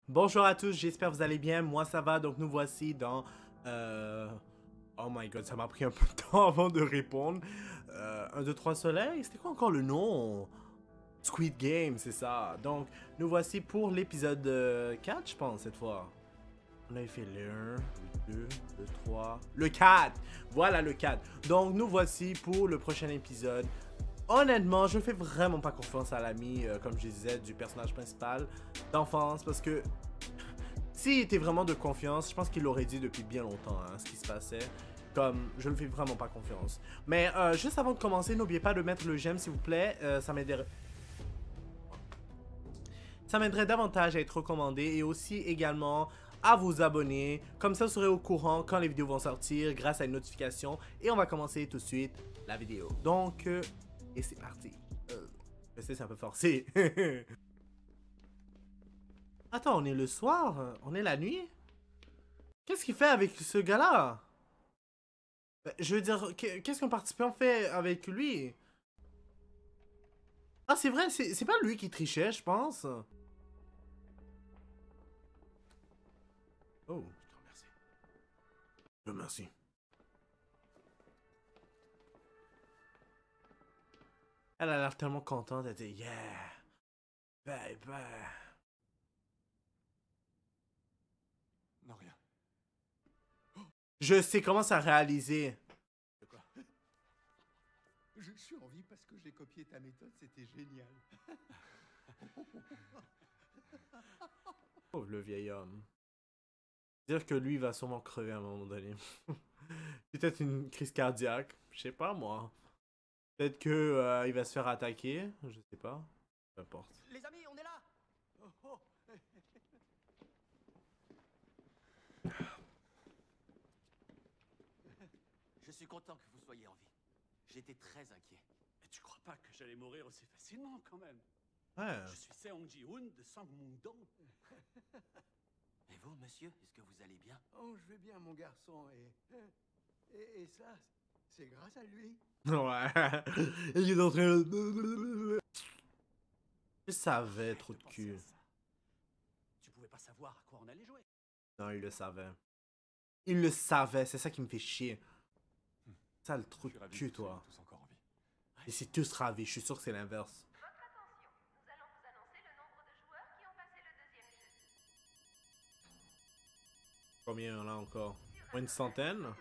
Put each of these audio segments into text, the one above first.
Bonjour à tous, j'espère que vous allez bien. Moi ça va, donc nous voici dans... Oh my god, ça m'a pris un peu de temps avant de répondre. 1, 2, 3 soleil, c'était quoi encore le nom? Squid Game, c'est ça. Donc nous voici pour l'épisode 4, je pense, cette fois. On avait fait le 1, le 2, le 3, le 4. Voilà le 4. Donc nous voici pour le prochain épisode. Honnêtement, je fais vraiment pas confiance à l'ami, comme je disais, du personnage principal d'enfance, parce que s'il était vraiment de confiance, je pense qu'il l'aurait dit depuis bien longtemps, hein, ce qui se passait. Comme, je ne fais vraiment pas confiance. Mais juste avant de commencer, n'oubliez pas de mettre le j'aime, s'il vous plaît. Ça m'aiderait davantage à être recommandé et aussi également à vous abonner. Comme ça, vous serez au courant quand les vidéos vont sortir grâce à une notification. Et on va commencer tout de suite la vidéo. Donc, et c'est parti. Je sais, c'est un peu forcé. Attends, on est le soir? On est la nuit? Qu'est-ce qu'il fait avec ce gars-là? Je veux dire, qu'est-ce qu'un participant fait avec lui? Ah, c'est vrai, c'est pas lui qui trichait, je pense. Oh, je te remercie. Je te remercie. Elle a l'air tellement contente, elle dit yeah, baby. Non, rien. Je sais comment ça réaliser. De quoi? Je suis en vie parce que j'ai copié ta méthode, c'était génial. Oh, le vieil homme. Dire que lui va sûrement crever à un moment donné. Peut-être une crise cardiaque, je sais pas moi. Peut-être que il va se faire attaquer, je sais pas. Peu importe. Les amis, on est là. Oh, oh. Je suis content que vous soyez en vie. J'étais très inquiet. Mais tu crois pas que j'allais mourir aussi facilement quand même? Ouais. Je suis Seong Ji-hoon de Sangmundong. Et vous, monsieur, est-ce que vous allez bien? Oh, je vais bien, mon garçon, et ça, c'est grâce à lui. Ouais. Il est en train de... Je savais, Arrête trop de penser cul. à ça. Tu pouvais pas savoir à quoi on allait jouer. Non, il le savait. Il le savait, c'est ça qui me fait chier. Ça, le Je trou suis de ravi cul, que vous soyez toi. tous encore en vie. Et c'est tous ravis, je suis sûr que c'est l'inverse. Votre attention, nous allons vous annoncer le nombre de joueurs qui ont passé le deuxième jeu. Combien il y en a encore? Sur Une centaine? 87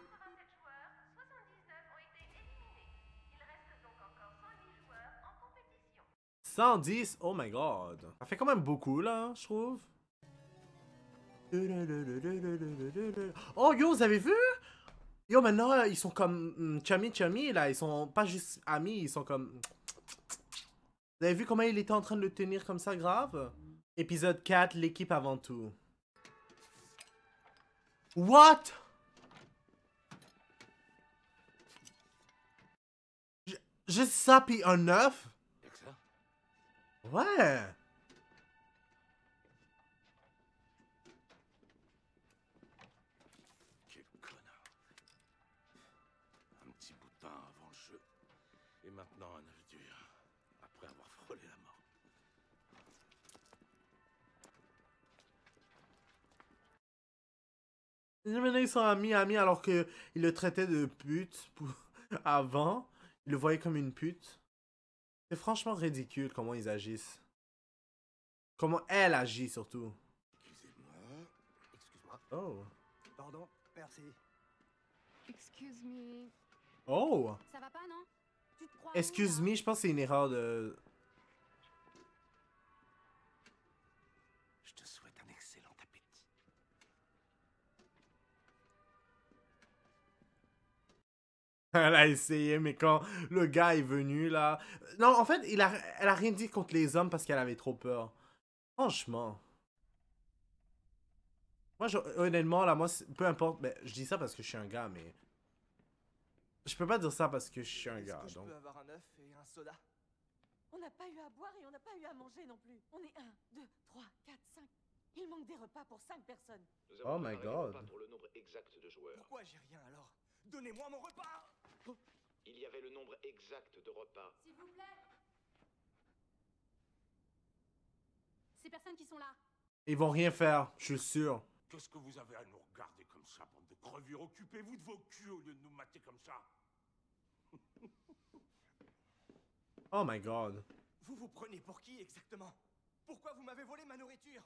joueurs, 79 ont été éliminés. Il reste donc encore 110 joueurs en compétition. 110? Oh my god. Ça fait quand même beaucoup, là, je trouve. Oh, yo, vous avez vu? Yo, maintenant, ils sont comme chummy, là. Ils sont pas juste amis, ils sont comme... Vous avez vu comment il était en train de le tenir comme ça, grave? Épisode 4, l'équipe avant tout. What? Juste ça, puis un œuf? Y'a que ça? Ouais. Quel connard. Un petit bout de pain avant le jeu. Et maintenant un œuf dur. Après avoir frôlé la mort. Maintenant, ils sont amis alors que il le traitait de pute avant. Il le voyait comme une pute. C'est franchement ridicule comment ils agissent. Comment elle agit surtout. Excusez-moi. Excuse-moi. Oh. Pardon, merci. Excuse me. Oh. Ça va pas, non? Tu te crois où, Excuse là? me, je pense que c'est une erreur de... Je te souhaite un excellent appétit. Elle a essayé, mais quand le gars est venu, là... Non, en fait, elle a rien dit contre les hommes parce qu'elle avait trop peur. Franchement. Moi, honnêtement, là, moi, peu importe... Ben, je dis ça parce que je suis un gars, mais... Je peux pas dire ça parce que je suis un gars, Est-ce que donc... je peux avoir un œuf et un soda? On n'a pas eu à boire et on n'a pas eu à manger non plus. On est 1, 2, 3, 4, 5. Il manque des repas pour 5 personnes. Nous Oh avons my préparé god. le repas pour le nombre exact de joueurs. Pourquoi j'ai rien alors? Donnez-moi mon repas! Il y avait le nombre exact de repas. S'il vous plaît. Ces personnes qui sont là, Ils vont rien faire, je suis sûr. Qu'est-ce que vous avez à nous regarder comme ça, bande de crevures? Occupez-vous de vos culs au lieu de nous mater comme ça. Oh my god. Vous vous prenez pour qui exactement? Pourquoi vous m'avez volé ma nourriture?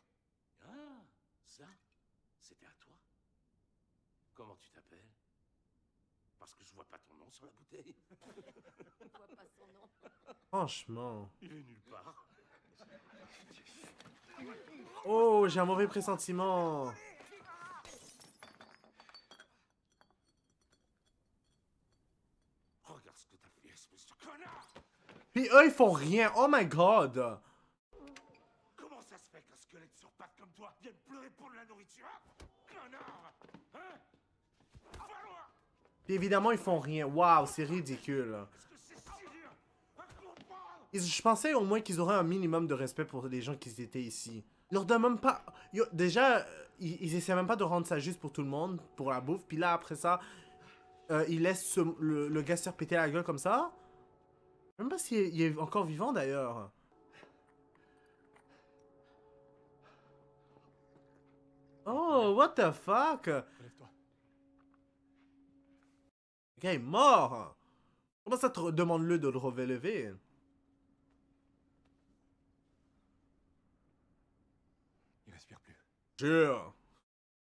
Ah, ça, c'était à toi. Comment tu t'appelles? Parce que je vois pas ton nom sur la bouteille. Je vois pas son nom. Franchement. Il est nulle part. Oh, j'ai un mauvais pressentiment. Regarde ce que t'as fait, espèce de connard! Puis eux, ils font rien. Oh my god. Comment ça se fait qu'un squelette sur pattes comme toi vienne pleurer pour de la nourriture? Hein? Connard! Hein? Va loin! Puis évidemment, ils font rien. Waouh, c'est ridicule. Est-ce que c'est si dur à comprendre? Je pensais au moins qu'ils auraient un minimum de respect pour les gens qui étaient ici. Ils leur donnent même pas... Déjà, ils essaient même pas de rendre ça juste pour tout le monde, pour la bouffe. Puis là, après ça, ils laissent le gars se faire péter la gueule comme ça. Je sais même pas s'il est encore vivant, d'ailleurs. Oh, what the fuck? Relève-toi. Le gars est mort. Comment ça te demande-le de le relever? Il respire plus. Jure.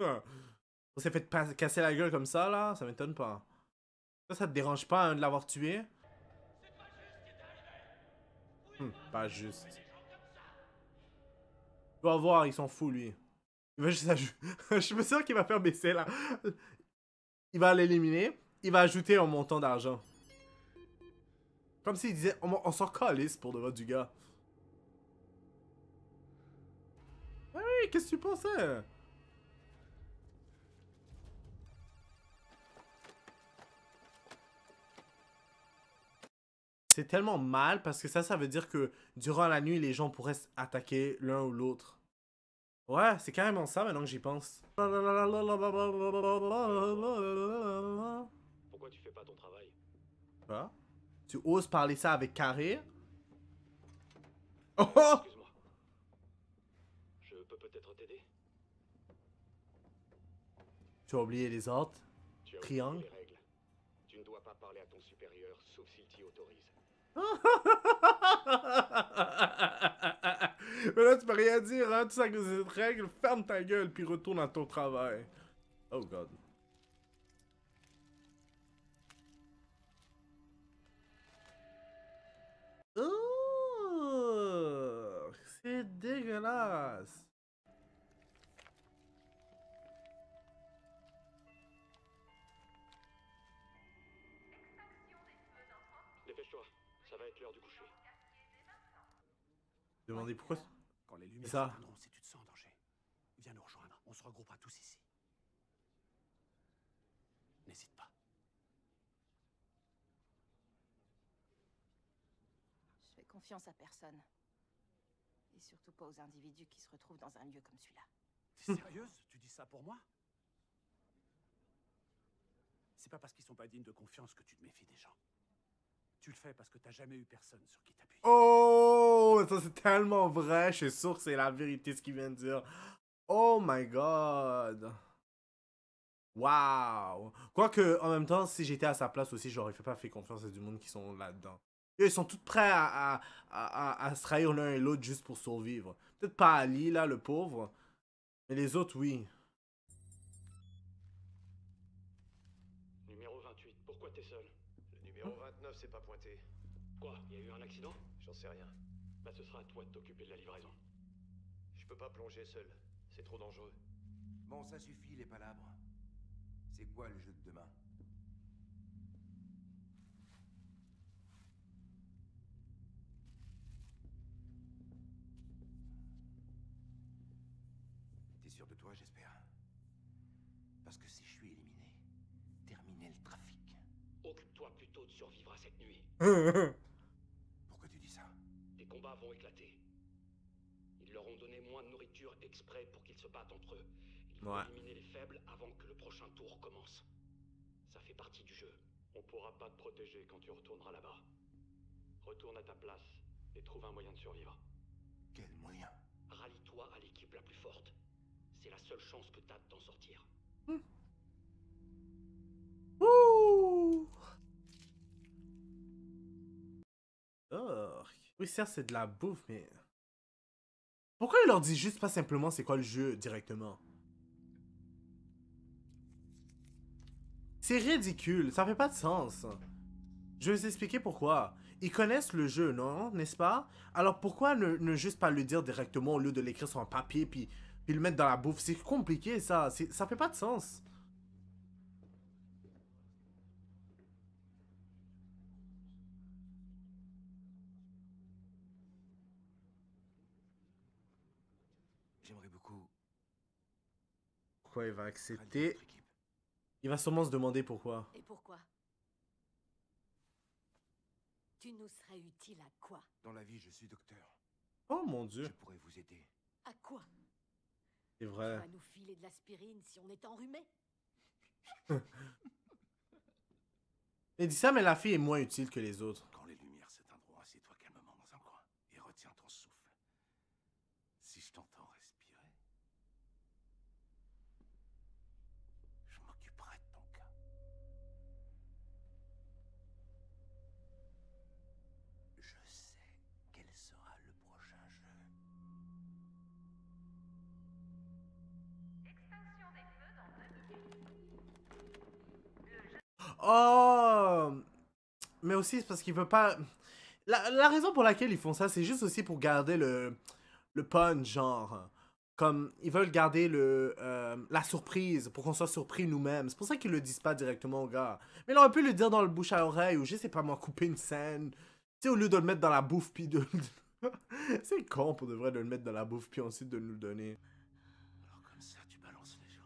On s'est fait casser la gueule comme ça, là. Ça m'étonne pas. Ça te dérange pas hein, de l'avoir tué? Pas juste. Tu vas voir, ils sont fous, lui. Il va juste je suis sûr qu'il va faire baisser, là. Il va l'éliminer. Il va ajouter un montant d'argent. Comme s'il disait, on s'en calisse pour de vrai du gars. Oui, qu'est-ce que tu pensais? C'est tellement mal parce que ça veut dire que durant la nuit, les gens pourraient attaquer l'un ou l'autre. Ouais, c'est carrément ça maintenant que j'y pense. Pourquoi tu fais pas ton travail? Quoi? Tu oses parler ça avec Carré? Oh oh! Excuse-moi. Je peux peut-être t'aider? Tu as oublié les autres? Tu as Triangle? oublié les règles. Tu ne dois pas parler à ton supérieur, sauf s'il t'y autorise. Mais là, tu peux rien dire, hein? Tu sais que cette règle, ferme ta gueule puis retourne à ton travail. Oh god. Oh, c'est dégueulasse. Dépêche-toi, ça va être l'heure du coucher. Demandez pourquoi. Quand les lumières Ça. s'éteindront, si tu te sens en danger, viens nous rejoindre. On se regroupera tous ici. N'hésite pas. Je fais confiance à personne. Et surtout pas aux individus qui se retrouvent dans un lieu comme celui-là. T'es sérieuse? Tu dis ça pour moi? C'est pas parce qu'ils sont pas dignes de confiance que tu te méfies des gens. Tu le fais parce que t'as jamais eu personne sur qui t'appuyer. Oh, ça c'est tellement vrai. Je suis sûr que c'est la vérité ce qu'il vient de dire. Oh my god. Wow. Quoique, en même temps, si j'étais à sa place aussi, j'aurais pas fait confiance à du monde qui sont là-dedans. Ils sont tous prêts à se trahir l'un et l'autre juste pour survivre. Peut-être pas Ali, là, le pauvre. Mais les autres, oui. Numéro 28, pourquoi t'es seul? Le numéro 29 s'est pas pointé. Quoi? Il y a eu un accident? J'en sais rien. Bah ce sera à toi de t'occuper de la livraison. Je peux pas plonger seul. C'est trop dangereux. Bon, ça suffit, les palabres. C'est quoi le jeu de demain? T'es sûr de toi, j'espère? Parce que si je suis éliminé, terminez le trafic. Occupe-toi plutôt de survivre à cette nuit. Pourquoi tu dis ça? Des combats vont éclater. Ils leur ont donné moins de nourriture exprès pour qu'ils se battent entre eux. Ils vont éliminer les faibles avant que le prochain tour commence. Ça fait partie du jeu. On pourra pas te protéger quand tu retourneras là-bas. Retourne à ta place et trouve un moyen de survivre. Quel moyen? rallie-toi à l'équipe la plus forte. C'est la seule chance que t'as de t'en sortir. Ouh. Oh. Oui, certes, c'est de la bouffe, mais... Pourquoi il leur dit juste pas simplement c'est quoi le jeu directement? C'est ridicule, ça fait pas de sens. Je vais vous expliquer pourquoi. Ils connaissent le jeu, non? N'est-ce pas? Alors pourquoi ne juste pas le dire directement au lieu de l'écrire sur un papier puis le mettre dans la bouffe? C'est compliqué, ça. Ça fait pas de sens. J'aimerais beaucoup... Pourquoi il va accepter? Il va sûrement se demander pourquoi. Et pourquoi? Tu nous serais utile à quoi? Dans la vie, je suis docteur. Oh mon dieu. Je pourrais vous aider. À quoi? C'est vrai. Tu vas nous filer de l'aspirine si on est enrhumé? Il dit ça, mais la fille est moins utile que les autres. Quand les lumières s'éteindront, assieds-toi calmement dans un coin et retiens ton souffle. Si je t'entends respirer, je m'occuperai de ton cas. Je sais quel sera le prochain jeu. Oh! Mais aussi, c'est parce qu'il veut pas... La raison pour laquelle ils font ça, c'est juste aussi pour garder le punch, genre. Comme, ils veulent garder la surprise, pour qu'on soit surpris nous-mêmes. C'est pour ça qu'ils le disent pas directement au gars. Mais ils auraient pu le dire dans le bouche à oreille, ou je sais pas moi, couper une scène. Tu sais, au lieu de le mettre dans la bouffe, puis de... C'est con pour de vrai de le mettre dans la bouffe, puis ensuite de nous le donner. Alors comme ça, tu balances les gens.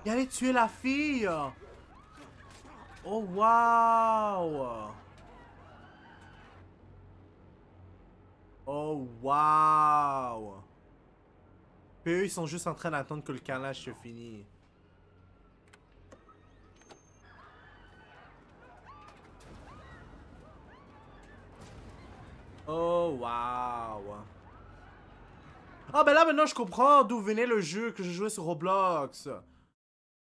Il allait tuer la fille! Oh, wow! Oh, wow! Puis eux, ils sont juste en train d'attendre que le carnage se finisse. Oh, wow! Ah, ben là, maintenant, je comprends d'où venait le jeu que je jouais sur Roblox.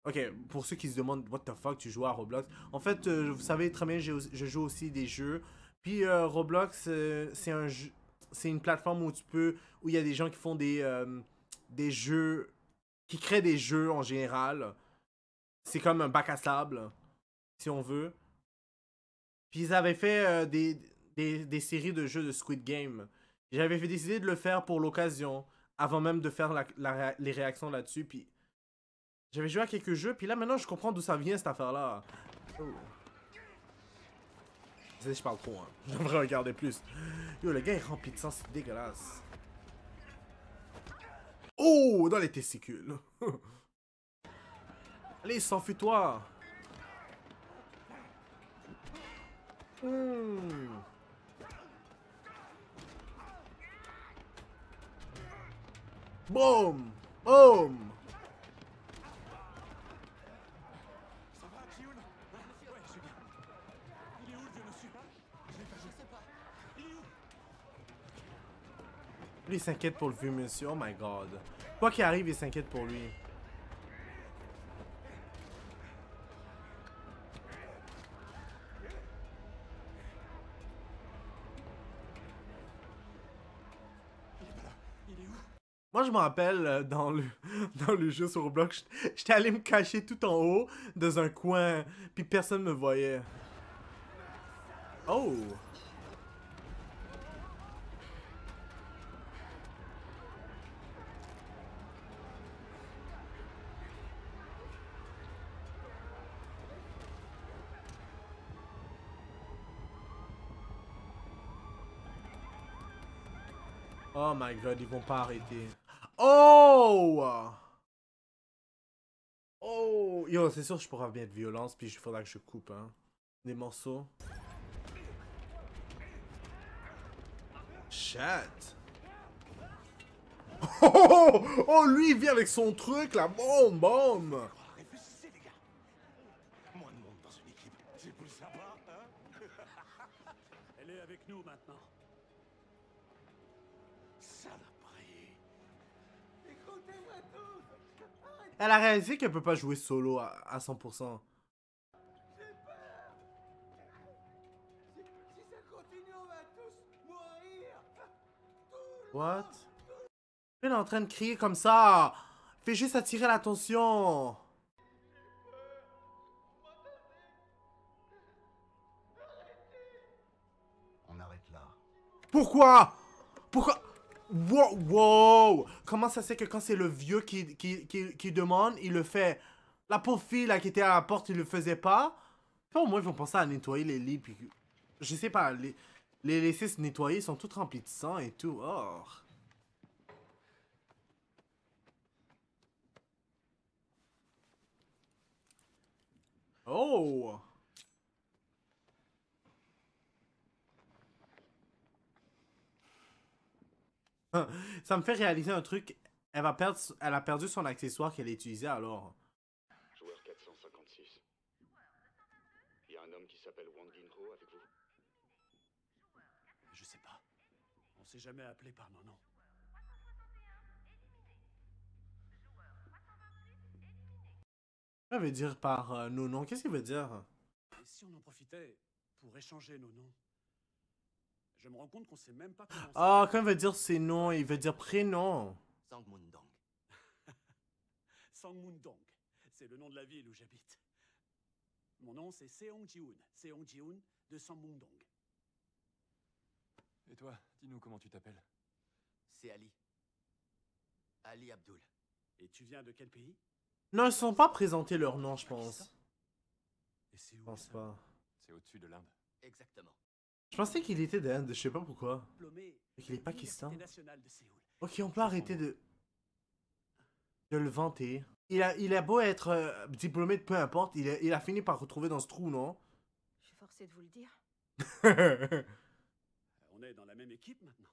Ok, pour ceux qui se demandent, what the fuck, tu joues à Roblox? En fait, vous savez très bien, je joue aussi des jeux. Puis Roblox, c'est une plateforme où où il y a des gens qui font des jeux, qui créent des jeux en général. C'est comme un bac à sable, si on veut. Puis ils avaient fait des séries de jeux de Squid Game. J'avais décidé de le faire pour l'occasion, avant même de faire les réactions là-dessus, puis... J'avais joué à quelques jeux, puis là, maintenant, je comprends d'où ça vient, cette affaire-là. Oh. Je parle trop, hein. Je devrais regarder plus. Yo, le gars est rempli de sang, c'est dégueulasse. Oh, dans les testicules. Allez, s'enfuis-toi. Boom! Boom! Lui, il s'inquiète pour le vieux monsieur. Oh my god. Quoi qu'il arrive, il s'inquiète pour lui. Moi, je me rappelle, dans le jeu sur Roblox, j'étais allé me cacher tout en haut, dans un coin, puis personne me voyait. Oh! Oh my god, ils vont pas arrêter. Oh! Oh! Yo, c'est sûr que je pourrais bien de violence, puis il faudra que je coupe, hein. Des morceaux. Chat! Oh! Oh, lui, il vient avec son truc, là! Boum, boum! Réfléchissez, les gars. Moins de monde dans une équipe, c'est plus sympa, hein? Elle est avec avec nous maintenant. Saloperie. Écoutez-moi tous. Elle a réalisé qu'elle peut pas jouer solo à 100%. J'ai peur. Si ça continue, on va tous mourir. What? Elle est en train de crier comme ça. Fais juste attirer l'attention. On arrête là. Pourquoi? Pourquoi? Wow, wow! Comment ça se fait que quand c'est le vieux qui demande, il le fait? La pauvre fille là qui était à la porte, il le faisait pas? Puis au moins ils vont penser à nettoyer les lits puis... Je sais pas, les laisser se nettoyer, ils sont tous remplis de sang et tout. Oh! Oh! Ça me fait réaliser un truc. Elle a perdu son accessoire qu'elle utilisait alors. Joueur 456. Il y a un homme qui s'appelle Wang Jinho avec vous? Je sais pas. On s'est jamais appelé par nos noms. Ça veut dire par nos noms. Qu'est-ce qu'il veut dire? Et si on en profitait pour échanger nos noms? Je me rends compte qu'on sait même pas comment... Ah, quand il veut dire ses noms, il veut dire prénom. Sangmundong. Sangmundong. C'est le nom de la ville où j'habite. Mon nom, c'est Seong Ji-hoon. Seong Ji-hoon de Sangmundong. Et toi, dis-nous comment tu t'appelles. C'est Ali. Ali Abdul. Et tu viens de quel pays? Non, ils sont pas présentés leur nom, je pense. Et c'est Je où? pense pas. C'est au-dessus de l'Inde. Exactement. Je pensais qu'il était d'Inde, je sais pas pourquoi. Diplômé Et qu'il est de Pakistan. l'Université nationale de Séoul. Ok, on peut arrêter de le vanter. Il a beau être diplômé de peu importe, il a fini par retrouver dans ce trou, non? Je suis forcée de vous le dire. On est dans la même équipe maintenant.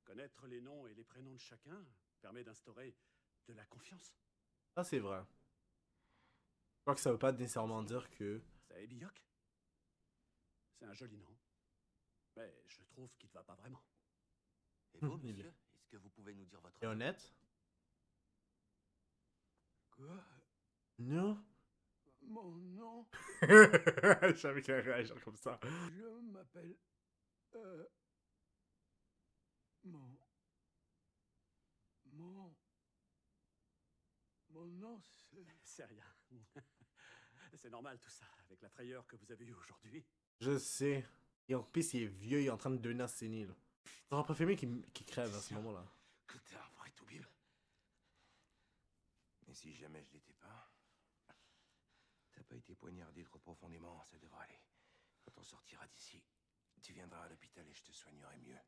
Connaître les noms et les prénoms de chacun permet d'instaurer de la confiance. Ça, c'est vrai. Je crois que ça veut pas nécessairement dire que... Ça est Bioc? C'est un joli nom. Mais je trouve qu'il ne va pas vraiment. Et vous, monsieur, est-ce que vous pouvez nous dire votre C'est nom? honnête? Quoi? Non? Mon nom? Je savais qu'il allait réagir comme ça. Je m'appelle... Mon nom, c'est... C'est rien. C'est normal tout ça, avec la frayeur que vous avez eue aujourd'hui. Je sais. Et en plus, il est vieux, il est en train de devenir sénile. J'aurais préféré qu'il crève à ce moment-là. Que t'es un vrai toubib. Et si jamais je l'étais pas, t'as pas été poignardé trop profondément, ça devrait aller. Quand on sortira d'ici, tu viendras à l'hôpital et je te soignerai mieux.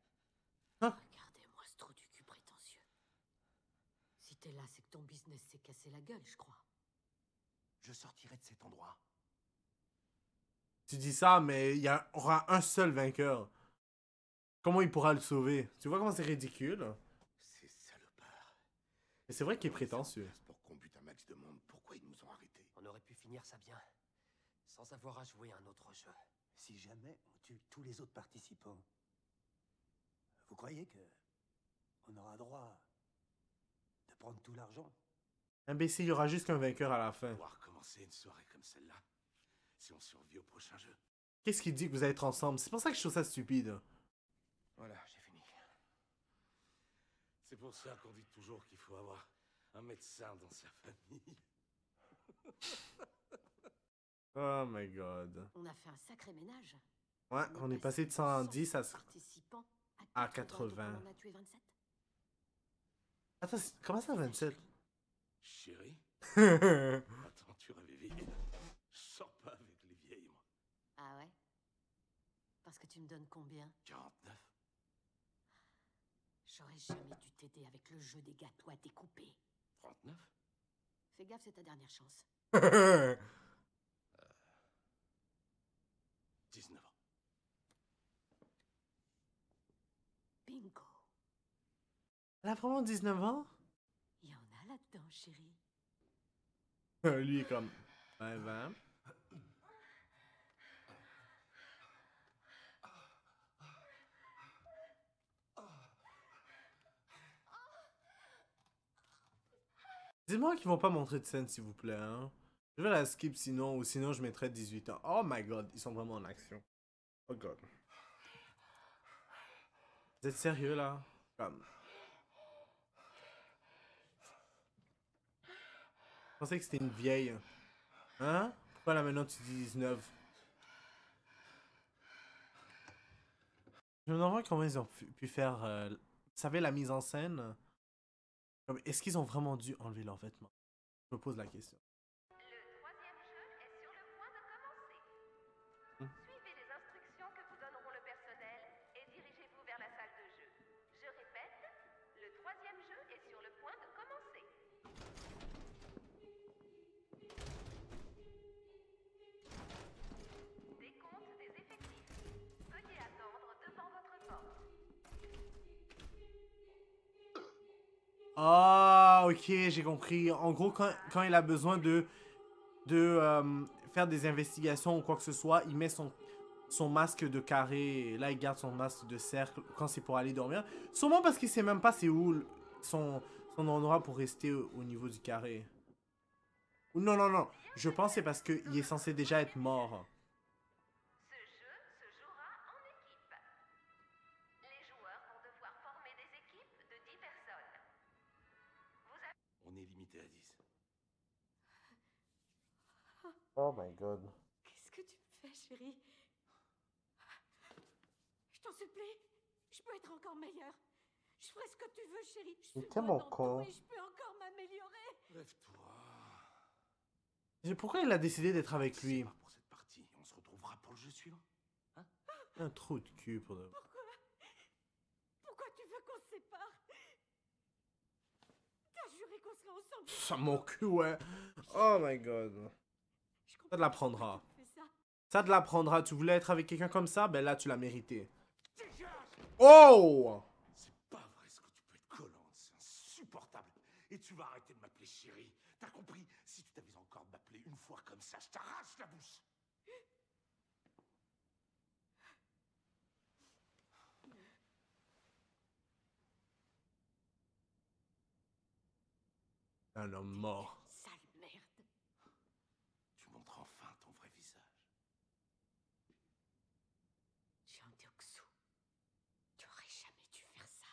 Regardez-moi ce trou du cul prétentieux. Si t'es là, c'est que ton business s'est cassé la gueule, je crois. Je sortirai de cet endroit. Tu dis ça, mais il y aura un seul vainqueur. Comment il pourra le sauver? Tu vois comment c'est ridicule? Ces salopards. Et c'est vrai qu'il est prétentieux. Pour qu'on bute un max de monde, pourquoi ils nous ont arrêtés? On aurait pu finir ça bien, sans avoir à jouer un autre jeu. Si jamais on tue tous les autres participants, vous croyez que on aura droit de prendre tout l'argent? Imbécile, il y aura juste qu'un vainqueur à la fin. On va recommencer une soirée comme celle-là, si on survit au prochain jeu. Qu'est-ce qu'il dit que vous allez être ensemble? C'est pour ça que je trouve ça stupide. Voilà, j'ai fini. C'est pour ça qu'on dit toujours qu'il faut avoir un médecin dans sa famille. Oh my god. On a fait un sacré ménage. Ouais, on est passé de 110 participants à 80. On a tué 27. Attends, comment ça 27? Chérie? Attends, tu rêves vieille. Je sors pas avec les vieilles, moi. Ah ouais? Parce que tu me donnes combien? 49. J'aurais jamais dû t'aider avec le jeu des gâteaux à découper. 39? Fais gaffe, c'est ta dernière chance. 19 ans. Bingo. Elle a vraiment 19 ans? Il y en a là-dedans, chérie. Lui est comme... Ouais, 20. Dis-moi qu'ils vont pas montrer de scène, s'il vous plaît, hein. Je vais la skip sinon, ou sinon je mettrais 18 ans. Oh my god, ils sont vraiment en action. Oh god. Vous êtes sérieux, là? Comme... Je pensais que c'était une vieille. Hein? Pourquoi là maintenant tu dis 19? Je me demande comment ils ont pu faire... vous savez, la mise en scène? Est-ce qu'ils ont vraiment dû enlever leurs vêtements? Je me pose la question. Le troisième jeu est sur le point de commencer. Suivez les instructions que vous donneront le personnel et dirigez-vous vers la salle de jeu. Je répète, le troisième jeu est sur le point de commencer. Décompte des effectifs. Veuillez attendre devant votre porte. Ah, ok, j'ai compris. En gros, quand il a besoin de faire des investigations ou quoi que ce soit, il met son masque de carré. Et là, il garde son masque de cercle quand c'est pour aller dormir. Sûrement parce qu'il sait même pas c'est où son endroit pour rester au niveau du carré. Ou non, non, non. Je pense que c'est parce qu'il est censé déjà être mort. Ce jeu se jouera en équipe. Les joueurs vont devoir former des équipes de 10 personnes. On est limité à 10. Oh my god. Qu'est-ce que tu me fais, chérie? Je t'en supplie, je peux être encore meilleure. Je ferai ce que tu veux, chérie. Je suis tellement bonne en con. tout et je peux encore m'améliorer. Lève-toi. Pourquoi il a décidé d'être avec lui? C'est pas pour cette partie. On se retrouvera pour le jeu suivant. Hein? Un trou de cul pour de... Pourquoi tu veux qu'on se sépare? T'as juré qu'on serait ensemble. Ça mon cul, ouais. Oh my god. Ça te l'apprendra. Ça te l'apprendra. Tu voulais être avec quelqu'un comme ça? Ben là, tu l'as mérité. Oh! C'est pas vrai ce que tu peux être collante. C'est insupportable. Et tu vas arrêter de m'appeler chérie. T'as compris? Si tu t'avises encore de m'appeler une fois comme ça, je t'arrache la bouche. Un homme mort. Sale merde. Tu montres enfin ton vrai visage. Jean Deoxou, tu aurais jamais dû faire ça.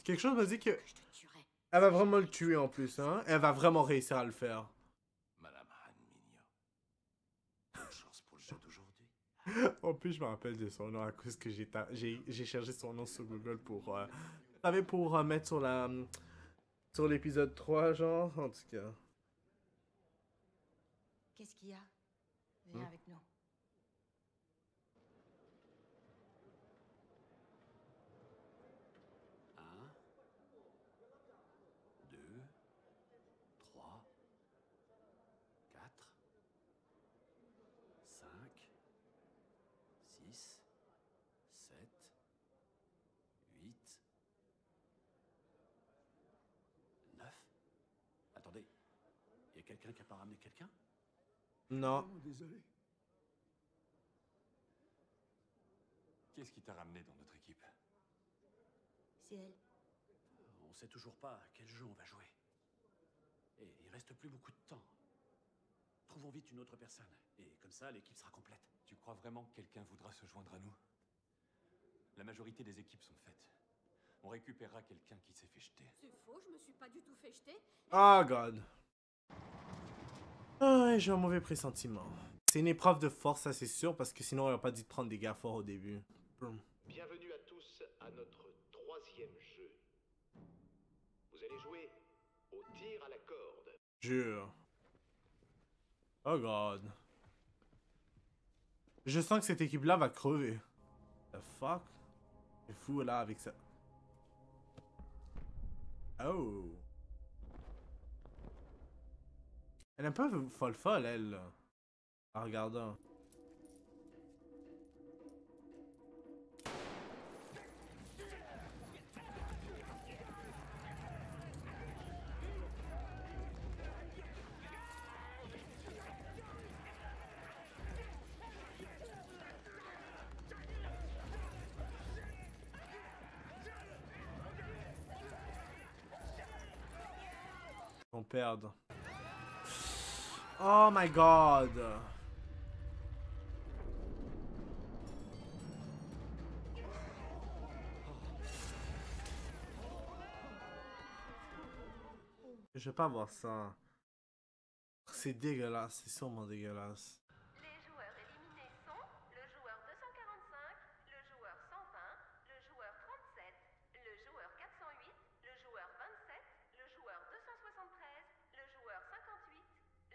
Quelque chose me dit que... Je te tuerais. Elle va vraiment le tuer en plus, hein. Elle va vraiment réussir à le faire. Madame Han Mignon. Bonne chance pour le jeu d'aujourd'hui. En plus, je me rappelle de son nom à cause que j'ai cherché son nom sur Google pour... vous savez, pour mettre sur la... sur l'épisode 3, genre, en tout cas. Qu'est-ce qu'il y a? Viens avec nous. Un, 2, 3, 4, 5, 6, 7, 8, 9. Attendez, il y a quelqu'un qui a pas ramené quelqu'un? Non. Désolé. Qu'est-ce qui t'a ramené dans notre équipe? C'est elle. On sait toujours pas à quel jeu on va jouer. Et il reste plus beaucoup de temps. Trouvons vite une autre personne. Et comme ça, l'équipe sera complète. Tu crois vraiment que quelqu'un voudra se joindre à nous? La majorité des équipes sont faites. On récupérera quelqu'un qui s'est fait jeter. C'est faux, je me suis pas du tout fait jeter. Oh god. Ah, j'ai un mauvais pressentiment. C'est une épreuve de force, ça c'est sûr, parce que sinon on aurait pas dû te prendre des gars forts au début. Bienvenue à tous à notre troisième jeu. Vous allez jouer au tir à la corde. Jure. Oh god. Je sens que cette équipe-là va crever. The fuck? C'est fou là avec ça. Oh. Elle est un peu folle, elle. Là, en regardant. On perd. Oh my god. Je vais pas voir ça. C'est dégueulasse, c'est sûrement dégueulasse. Les joueurs éliminés sont le joueur 245, le joueur 120, le joueur 37, le joueur 408, le joueur 27, le joueur 273, le joueur 58,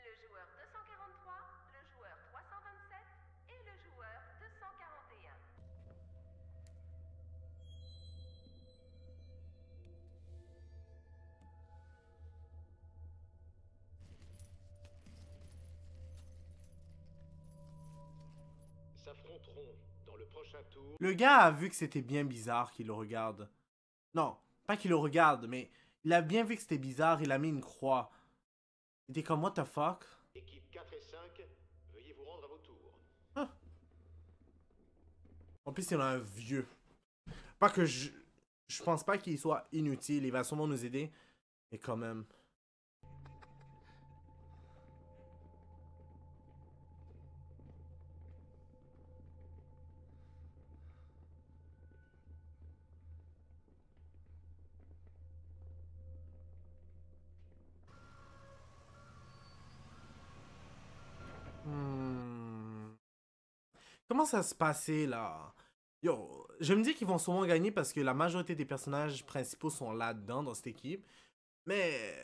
le joueur 243, le joueur 327 et le joueur 241. S'affronteront dans le prochain tour. Le gars a vu que c'était bien bizarre qu'il le regarde. Non, pas qu'il le regarde, mais il a bien vu que c'était bizarre, il a mis une croix. Il était comme, what the fuck? Équipe 4 et 5, veuillez vous rendre à vos tours. Ah. En plus, il y en a un vieux. Pas que je pense pas qu'il soit inutile, il va sûrement nous aider. Mais quand même. Comment ça se passait là? Yo, je me dis qu'ils vont sûrement gagner parce que la majorité des personnages principaux sont là-dedans dans cette équipe. Mais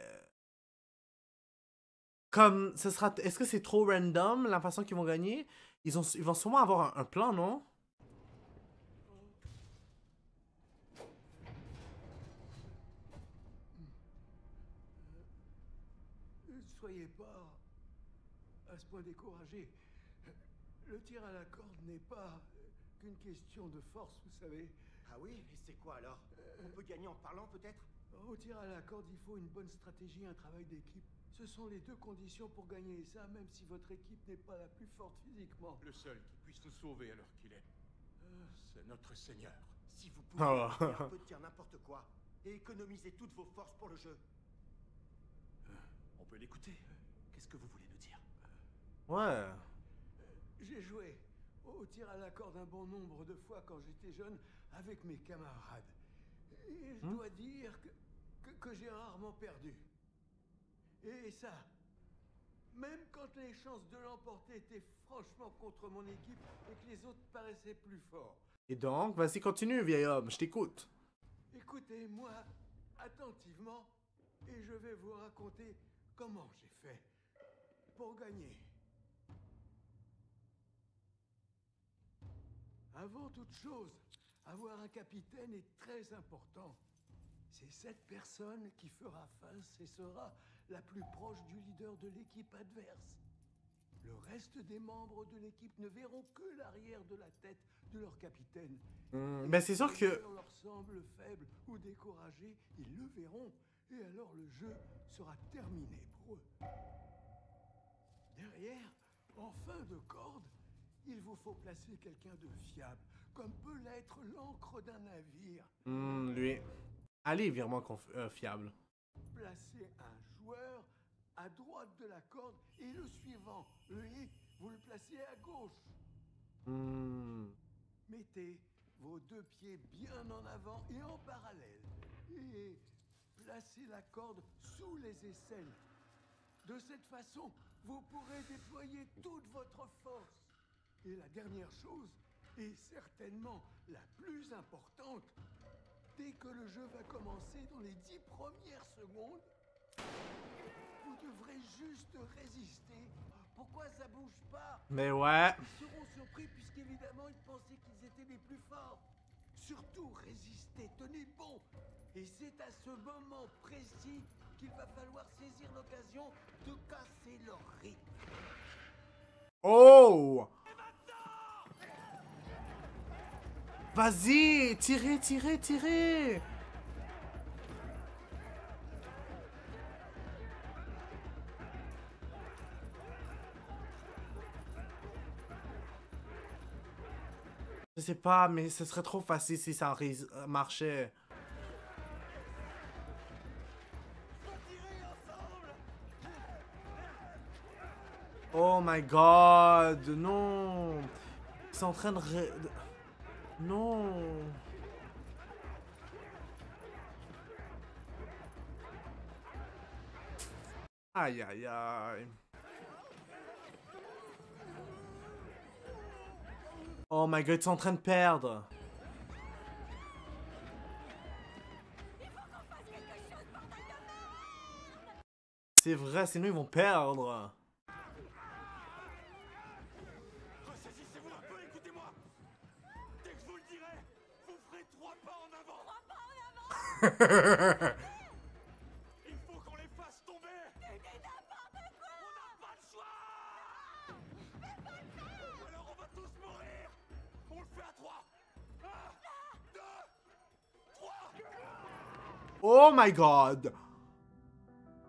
comme ce sera, est-ce que c'est trop random la façon qu'ils vont gagner? Ils vont sûrement avoir un plan, non? Ne soyez pas à ce point découragé. Le tir à la corde n'est pas qu'une question de force, vous savez. Ah oui? Et c'est quoi alors? On peut gagner en parlant peut-être? Au tir à la corde, il faut une bonne stratégie, un travail d'équipe. Ce sont les deux conditions pour gagner, et ça, même si votre équipe n'est pas la plus forte physiquement. Le seul qui puisse nous sauver à l'heure qu'il est, c'est notre Seigneur. Si vous pouvez arrêter un peu de dire n'importe quoi et économiser toutes vos forces pour le jeu. On peut l'écouter. Qu'est-ce que vous voulez nous dire? Ouais. J'ai joué au tir à la corde un bon nombre de fois quand j'étais jeune avec mes camarades. Et je dois dire que j'ai rarement perdu. Et ça, même quand les chances de l'emporter étaient franchement contre mon équipe et que les autres paraissaient plus forts. Et donc, vas-y, continue, vieil homme, je t'écoute. Écoutez-moi attentivement et je vais vous raconter comment j'ai fait pour gagner. Avant toute chose, avoir un capitaine est très important. C'est cette personne qui fera face et sera la plus proche du leader de l'équipe adverse. Le reste des membres de l'équipe ne verront que l'arrière de la tête de leur capitaine. Ben c'est sûr que... Si leur semble faible ou découragé, ils le verront. Et alors le jeu sera terminé pour eux. Derrière, en fin de corde, il vous faut placer quelqu'un de fiable, comme peut l'être l'encre d'un navire. Lui. Allez, virement fiable. Placez un joueur à droite de la corde et le suivant, lui, vous le placez à gauche. Mettez vos deux pieds bien en avant et en parallèle. Et placez la corde sous les aisselles. De cette façon, vous pourrez déployer toute votre force. Et la dernière chose, et certainement la plus importante, dès que le jeu va commencer dans les 10 premières secondes, vous devrez juste résister. Pourquoi ça bouge pas? Mais ouais. Ils seront surpris puisqu'évidemment ils pensaient qu'ils étaient les plus forts. Surtout résistez, tenez bon. Et c'est à ce moment précis qu'il va falloir saisir l'occasion de casser leur rythme. Oh! Vas-y, tirez, tirez, tirez! Je sais pas, mais ce serait trop facile si ça marchait. Oh my god, non. Ils sont en train de... Non. Aïe, aïe, aïe. Oh my god, ils sont en train de perdre. C'est vrai, sinon ils vont perdre. Ressaisissez-vous un peu, écoutez-moi. Dès que je vous le dirai, vous ferez 3 pas en avant. 3 pas en avant. Il faut qu'on les fasse tomber. Tu dis n'importe quoi. On n'a pas le choix. Ou alors on va tous mourir. On le fait à 3. 1, 2, 3. Oh my god.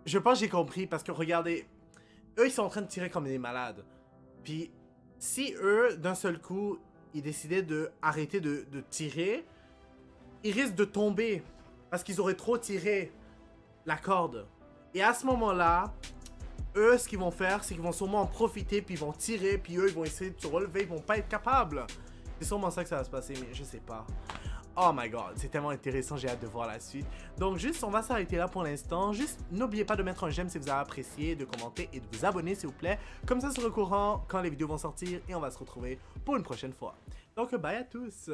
Je pense que j'ai compris parce que regardez, eux ils sont en train de tirer comme des malades. Puis si eux, d'un seul coup, ils décidaient de arrêter de tirer, ils risquent de tomber parce qu'ils auraient trop tiré la corde. Et à ce moment-là, eux ce qu'ils vont faire, c'est qu'ils vont sûrement en profiter puis ils vont tirer puis eux ils vont essayer de se relever, ils vont pas être capables. C'est sûrement ça que ça va se passer, mais je sais pas. Oh my god, c'est tellement intéressant, j'ai hâte de voir la suite. Donc juste, on va s'arrêter là pour l'instant. Juste, n'oubliez pas de mettre un j'aime si vous avez apprécié, de commenter et de vous abonner s'il vous plaît. Comme ça, vous serez au courant quand les vidéos vont sortir et on va se retrouver pour une prochaine fois. Donc bye à tous.